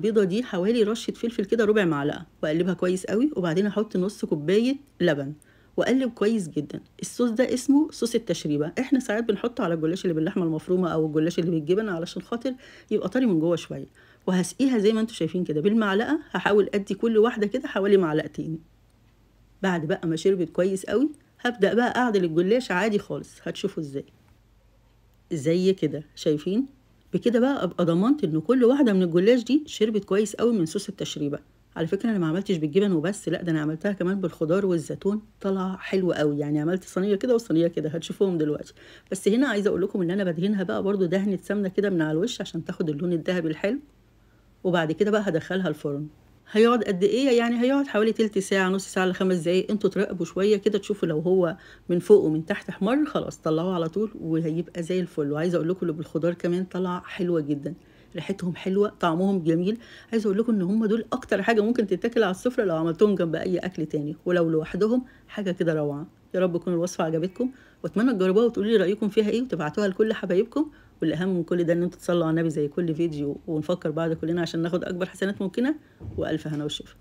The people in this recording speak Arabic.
البيضة دي حوالي رشة فلفل كده ربع معلقة، واقلبها كويس قوي، وبعدين احط نص كوباية لبن واقلب كويس جدا. الصوص ده اسمه صوص التشريبة، احنا ساعات بنحطه على الجلاش اللي باللحمة المفرومة او الجلاش اللي بالجبن علشان خاطر يبقى طري من جوه شوية. وهسقيها زي ما انتوا شايفين كده بالمعلقة، هحاول ادي كل واحدة كده حوالي معلقتين. بعد بقى ما شربت كويس قوي هبدأ بقى اعدل الجلاش عادي خالص، هتشوفوا ازاي. زي كده شايفين؟ بكده بقى ابقى ضمنت ان كل واحده من الجلاش دي شربت كويس قوي من صوص التشريبه. على فكره انا ما عملتش بالجبن وبس، لا ده انا عملتها كمان بالخضار والزيتون، طلع حلو قوي. يعني عملت صينيه كده وصينيه كده، هتشوفوهم دلوقتي. بس هنا عايزه اقول لكم ان انا بدهنها بقى برضو دهنه سمنه كده من على الوش عشان تاخد اللون الذهبي الحلو. وبعد كده بقى هدخلها الفرن. هيقعد قد ايه؟ يعني هيقعد حوالي تلت ساعة، نص ساعة لخمس دقايق. انتوا تراقبوا شوية كده تشوفوا لو هو من فوق ومن تحت احمر، خلاص طلعوه على طول وهيبقى زي الفل. وعايزة اقول لكم اللي بالخضار كمان طلع حلوة جدا، ريحتهم حلوة، طعمهم جميل. عايزة اقول لكم ان هم دول اكتر حاجة ممكن تتاكل على السفرة لو عملتهم جنب اي اكل تاني، ولو لوحدهم حاجة كده روعة. يا رب تكون الوصفة عجبتكم، واتمنى تجربوها وتقولوا لي رأيكم فيها ايه، وتبعتوها لكل حبايبكم. والاهم من كل ده ان انتوا تصلوا على النبي زي كل فيديو، ونفكر بعض كلنا عشان ناخد اكبر حسنات ممكنة. والف هنا وشفا.